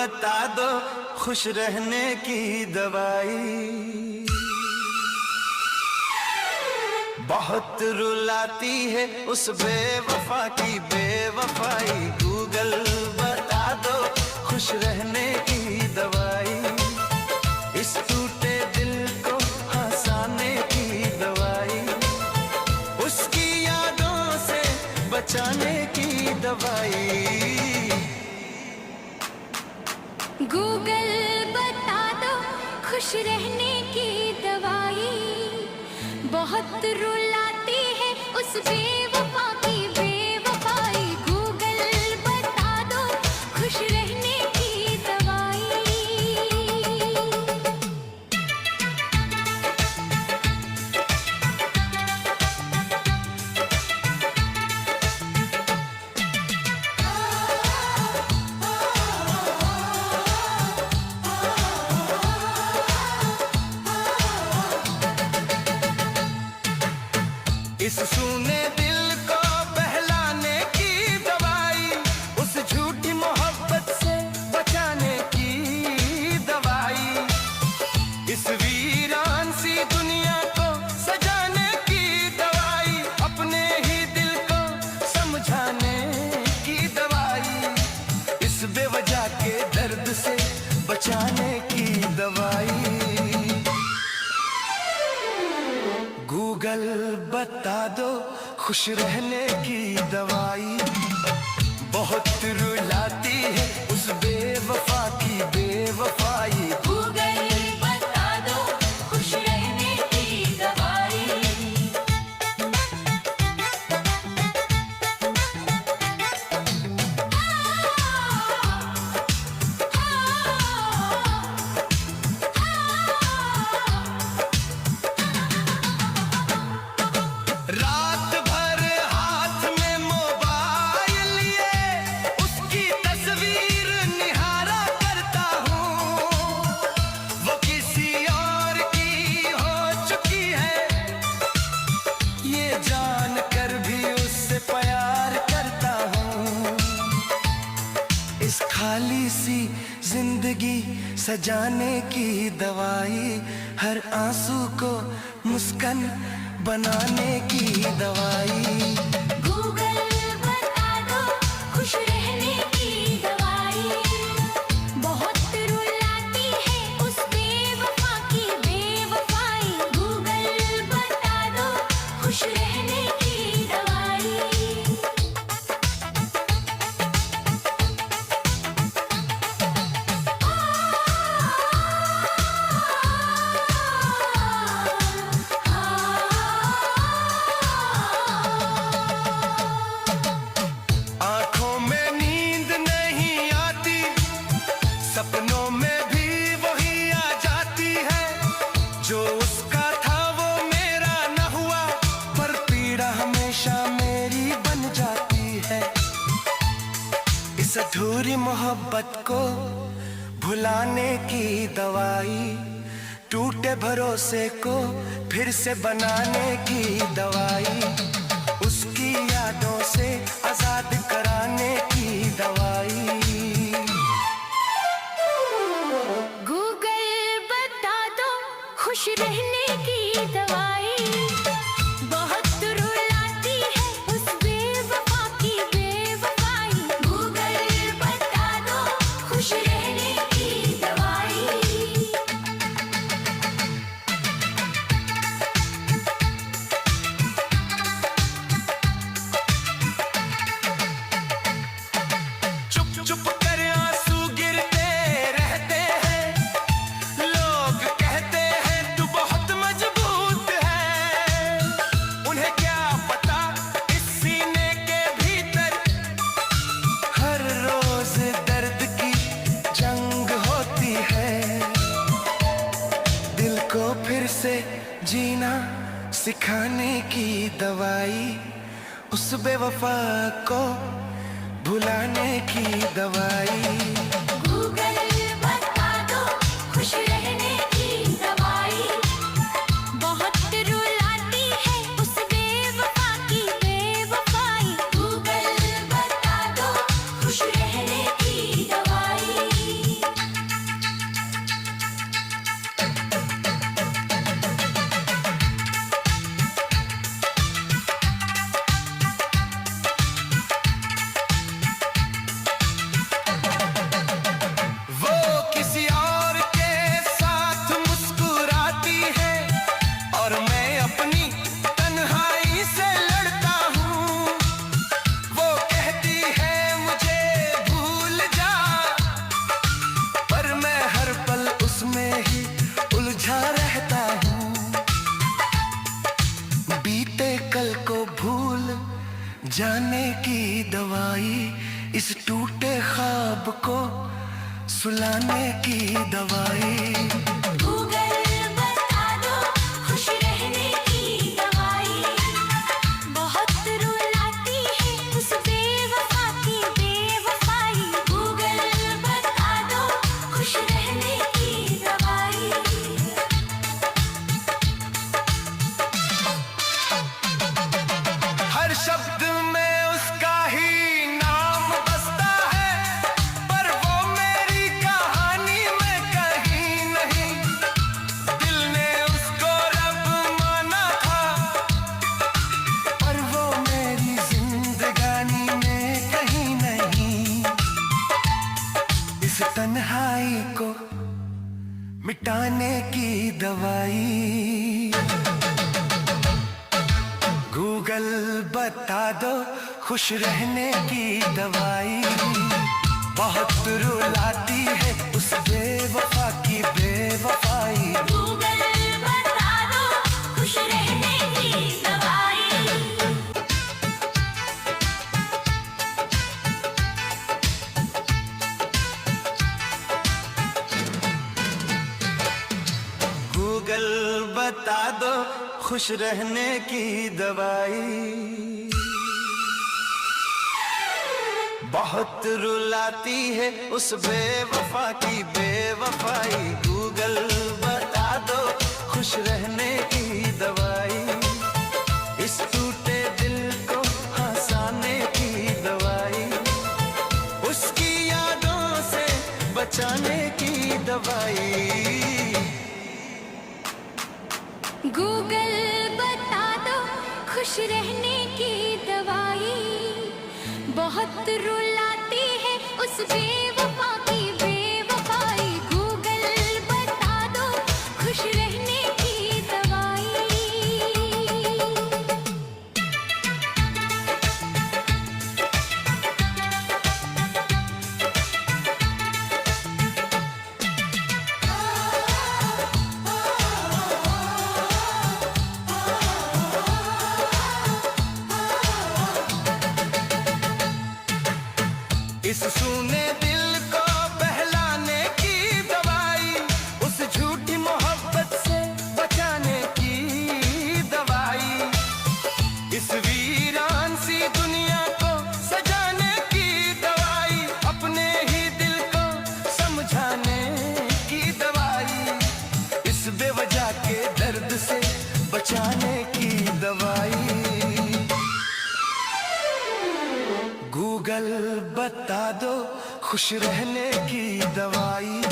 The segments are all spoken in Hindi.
बता दो खुश रहने की दवाई। बहुत रुलाती है उस बेवफा की बेवफाई। गूगल बता दो खुश रहने की दवाई। इस टूटे दिल को हंसाने की दवाई। उसकी यादों से बचाने की दवाई। गूगल बता दो खुश रहने की दवाई। बहुत रुलाती है उस बेवफा की बेवफाई। गूगल बता दो खुश रहने की दवाई। इस सूने दिल को बहलाने की दवाई। उस झूठी मोहब्बत से बचाने की दवाई। इस वीरान सी दुनिया को सजाने की दवाई। अपने ही दिल को समझाने की दवाई। इस बेवजह के दर्द से बचाने की दवाई। गूगल बता दो खुश रहने की दवाई। बहुत रुलाती है उस बेवफा की बेवफाई। गूगल बता दो खुश रहने की दवाई। रात भर हाथ में मोबाइल लिए उसकी तस्वीर निहारा करता हूँ। वो किसी और की हो चुकी है ये जान कर भी उससे प्यार करता हूँ। इस खाली सी जिंदगी सजाने की दवाई। हर आंसू को मुस्कान बनाने की दवाई। गूगल बता दो खुश रहने की दवाई। बहुत रुलाती है उस बेवफा की बेवफाई। गूगल बता दो खुश रहने की दवाई। आंखों में नींद नहीं आती। सपनों में भी वही आ जाती है। जो उसका था वो मेरा न हुआ पर पीड़ा हमेशा मेरी बन जाती है। इस अधूरी मोहब्बत को भुलाने की दवाई। टूटे भरोसे को फिर से बनाने की दवाई। उसकी यादों से आजाद कराने की दवाई। गूगल बता दो खुश रहने की दवाई। बहुत रुलाती है उस बेवफा की बेवफाई। गूगल बता दो खुश रहने की दवाई। चुप चुप कर आंसू गिरते रहते हैं। लोग कहते हैं तू बहुत मजबूत है। उन्हें क्या पता इस सीने के भीतर हर रोज दर्द की जंग होती है। दिल को फिर से जीना सिखाने की दवाई। उस बेवफा को भुलाने की दवाई। गूगल बता दो खुश रहने की दवाई। बहुत रुलाती है उस बेवफा की बेवफाई। गूगल बता दो खुश रहने की दवाई। जाने की दवाई, इस टूटे ख्वाब को सुलाने की दवाई। गूगल बता दो खुश रहने की दवाई, बहुत रुलाती है उस बेवफा की बेवफाई। गूगल बता दो खुश रहने की दवाई। हर शब्द में उसका ही नाम बसता है, पर वो मेरी कहानी में कहीं नहीं। दिल ने उसको रब माना था, पर वो मेरी जिंदगानी में कहीं नहीं। इस तन्हाई को मिटाने की दवाई। गूगल बता दो खुश रहने की दवाई, बहुत रुलाती है उस बेवफा की बेवफाई। गूगल बता दो खुश रहने की दवाई। गूगल बता दो खुश रहने की दवाई, बहुत रुलाती है उस बेवफा की बेवफाई। गूगल बता दो खुश रहने की दवाई, इस टूटे दिल को हंसाने की दवाई, उसकी यादों से बचाने की दवाई। गूगल बता दो खुश रहने की दवाई, बहुत रुलाती है उस बेवफा की बेवफाई। गूगल बता दो खुश रहने की दवाई। इस सूने दिल को बहलाने की दवाई, उस झूठी मोहब्बत से बचाने की दवाई, इस वीरान सी दुनिया को सजाने की दवाई, अपने ही दिल को समझाने की दवाई, इस बेवजह के दर्द से बचाने की दवाई। गूगल बता दो खुश रहने की दवाई,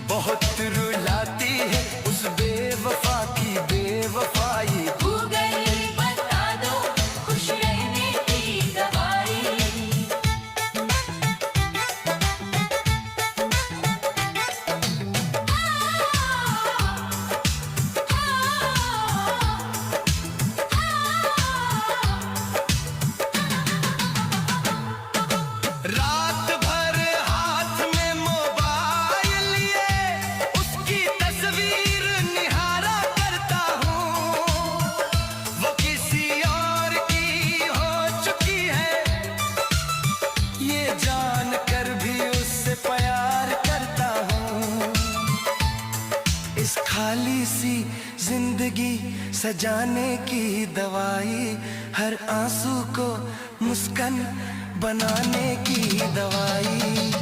बहुत रुलाती है उस बेवफा की बेवफाई। गूगल बता दो खुश रहने की दवाई। रात भर हाथ में मोबाइल लिए उसकी तस्वीर निहारा करता हूँ, वो किसी और की हो चुकी है, ये जान कर भी उससे प्यार करता हूँ। इस खाली सी जिंदगी सजाने की दवाई, हर आंसू को मुस्कान बनाने की दवाई।